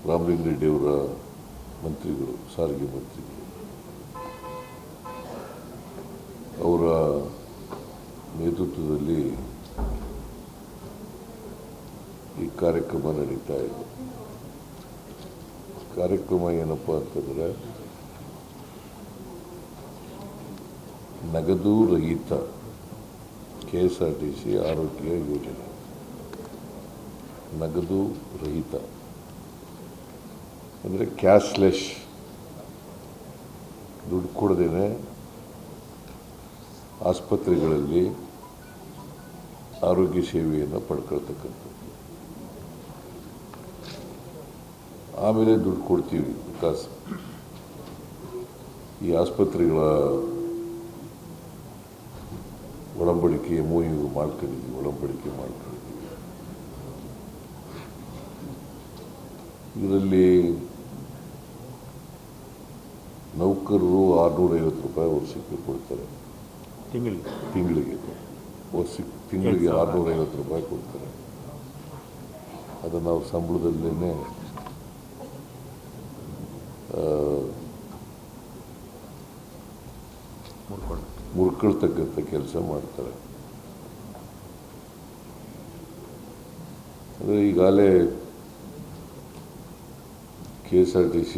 ರಾಮಲಿಂಗಾರೆಡ್ಡಿಯವರ ಮಂತ್ರಿಗಳು, ಸಾರಿಗೆ ಮಂತ್ರಿಗಳು, ಅವರ ನೇತೃತ್ವದಲ್ಲಿ ಈ ಕಾರ್ಯಕ್ರಮ ನಡೀತಾ ಇದೆ. ಕಾರ್ಯಕ್ರಮ ಏನಪ್ಪ ಅಂತಂದರೆ, ನಗದು ರಹಿತ KSRTC ಆರೋಗ್ಯ ಯೋಜನೆ. ನಗದು ರಹಿತ ಅಂದರೆ ಕ್ಯಾಶ್ಲೆಸ್, ದುಡ್ಡು ಕೊಡದೇನೆ ಆಸ್ಪತ್ರೆಗಳಲ್ಲಿ ಆರೋಗ್ಯ ಸೇವೆಯನ್ನು ಪಡ್ಕೊಳ್ತಕ್ಕಂಥದ್ದು. ಆಮೇಲೆ ದುಡ್ಡು ಕೊಡ್ತೀವಿ, ಬಿಕಾಸ್ ಈ ಆಸ್ಪತ್ರೆಗಳ ಒಡಂಬಡಿಕೆ MOU ಮಾಡ್ಕೊಂಡಿದ್ದೀವಿ, ಒಡಂಬಡಿಕೆ ಮಾಡ್ಕೊಂಡಿದ್ದೀವಿ. ಇದರಲ್ಲಿ ನೌಕರರು 650 ರೂಪಾಯಿ ವರ್ಷಕ್ಕೆ ಕೊಡ್ತಾರೆ, ತಿಂಗಳಿಗೆ 650 ರೂಪಾಯಿ ಕೊಡ್ತಾರೆ. ಅದನ್ನು ನಾವು ಸಂಬಳದಲ್ಲೇ ಮುರ್ಕೊಳ್ತಕ್ಕಂಥ ಕೆಲಸ ಮಾಡ್ತಾರೆ. ಅಂದರೆ ಈಗಾಗಲೇ KSRTC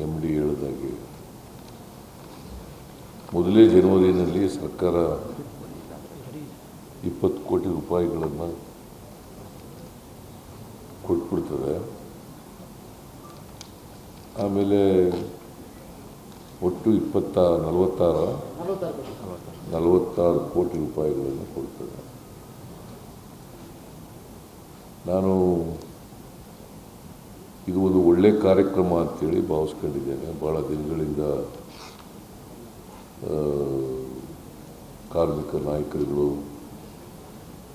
MD ಹೇಳಿದಾಗೆ ಮೊದಲೇ ಜನವರಿನಲ್ಲಿ ಸರ್ಕಾರ 20 ಕೋಟಿ ರೂಪಾಯಿಗಳನ್ನು ಕೊಟ್ಬಿಡ್ತದೆ. ಆಮೇಲೆ ಒಟ್ಟು 46 ಕೋಟಿ ರೂಪಾಯಿಗಳನ್ನು ಕೊಡ್ತದೆ. ನಾನು ಇದು ಒಂದು ಒಳ್ಳೆಯ ಕಾರ್ಯಕ್ರಮ ಅಂತೇಳಿ ಭಾವಿಸ್ಕೊಂಡಿದ್ದೇನೆ. ಭಾಳ ದಿನಗಳಿಂದ ಕಾರ್ಮಿಕ ನಾಯಕರುಗಳು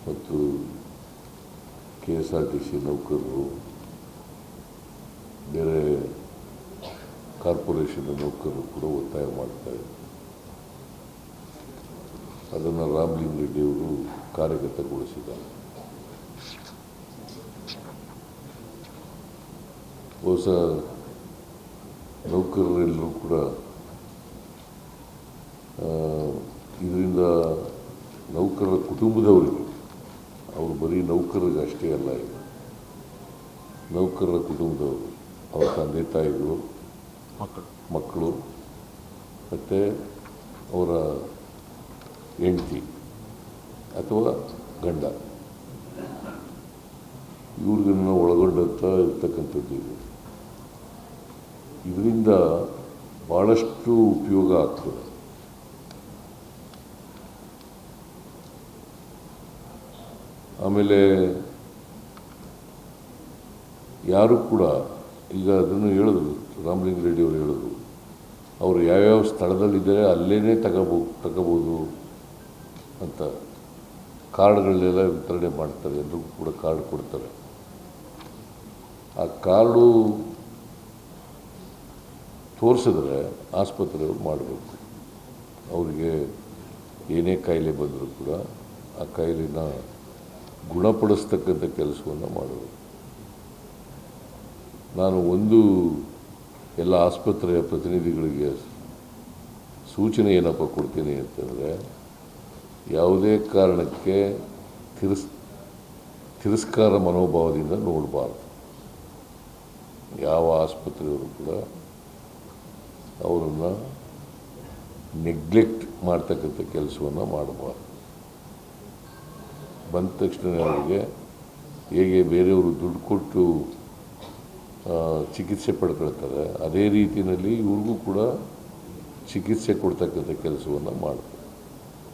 ಮತ್ತು KSRTC ನೌಕರರು, ಬೇರೆ ಕಾರ್ಪೊರೇಷನ್ ನೌಕರರು ಕೂಡ ಒತ್ತಾಯ ಮಾಡ್ತಾರೆ. ಅದನ್ನು ರಾಮಲಿಂಗಾರೆಡ್ಡಿಯವರು ಕಾರ್ಯಗತಗೊಳಿಸಿದ್ದಾರೆ. ಹೊಸ ನೌಕರರೆಲ್ಲರೂ ಕೂಡ ಇದರಿಂದ ನೌಕರರ ಕುಟುಂಬದವರಿಗೆ, ಅವರು ಬರೀ ನೌಕರರಿಗೆ ಅಷ್ಟೇ ಅಲ್ಲ, ಈಗ ನೌಕರರ ಕುಟುಂಬದವರು, ಅವರ ತಂದೆ ತಾಯಿಗಳು, ಮಕ್ಕಳು ಮತ್ತು ಅವರ ಹೆಂಡತಿ ಅಥವಾ ಗಂಡ, ಇವ್ರಿಗನ್ನು ಒಳಗೊಂಡಂಥ ಇರ್ತಕ್ಕಂಥದ್ದು ಇದು. ಇದರಿಂದ ಭಾಳಷ್ಟು ಉಪಯೋಗ ಆಗ್ತದೆ. ಆಮೇಲೆ ಯಾರು ಕೂಡ ಈಗ ಅದನ್ನು ಹೇಳಿದ್ರು, ರಾಮಲಿಂಗಾರೆಡ್ಡಿಯವರು ಹೇಳಿದ್ರು, ಅವರು ಯಾವ್ಯಾವ ಸ್ಥಳದಲ್ಲಿದ್ದಾರೆ ಅಲ್ಲೇ ತಗೋಬೋದು ಅಂತ ಕಾರ್ಡ್ಗಳನ್ನೆಲ್ಲ ವಿತರಣೆ ಮಾಡ್ತಾರೆ. ಎಲ್ರಿಗೂ ಕೂಡ ಕಾರ್ಡ್ ಕೊಡ್ತಾರೆ. ಆ ಕಾರ್ಡು ತೋರಿಸಿದ್ರೆ ಆಸ್ಪತ್ರೆಯವರು ಮಾಡಬೇಕು. ಅವರಿಗೆ ಏನೇ ಕಾಯಿಲೆ ಬಂದರೂ ಕೂಡ ಆ ಕಾಯಿಲೆನ ಗುಣಪಡಿಸ್ತಕ್ಕಂಥ ಕೆಲಸವನ್ನು ಮಾಡಬೇಕು. ನಾನು ಎಲ್ಲ ಆಸ್ಪತ್ರೆಯ ಪ್ರತಿನಿಧಿಗಳಿಗೆ ಸೂಚನೆ ಏನಪ್ಪ ಕೊಡ್ತೀನಿ ಅಂತಂದರೆ, ಯಾವುದೇ ಕಾರಣಕ್ಕೆ ತಿರಸ್ಕಾರ ಮನೋಭಾವದಿಂದ ನೋಡಬಾರ್ದು. ಯಾವ ಆಸ್ಪತ್ರೆಯವರು ಕೂಡ ಅವರನ್ನು ನೆಗ್ಲೆಕ್ಟ್ ಮಾಡ್ತಕ್ಕಂಥ ಕೆಲಸವನ್ನು ಮಾಡಬಾರ್ದು. ಬಂದ ತಕ್ಷಣ ಅವರಿಗೆ ಹೇಗೆ ಬೇರೆಯವರು ದುಡ್ಡು ಕೊಟ್ಟು ಚಿಕಿತ್ಸೆ ಪಡ್ಕೊಳ್ತಾರೆ, ಅದೇ ರೀತಿಯಲ್ಲಿ ಇವ್ರಿಗೂ ಕೂಡ ಚಿಕಿತ್ಸೆ ಕೊಡ್ತಕ್ಕಂಥ ಕೆಲಸವನ್ನು ಮಾಡಬೇಕು.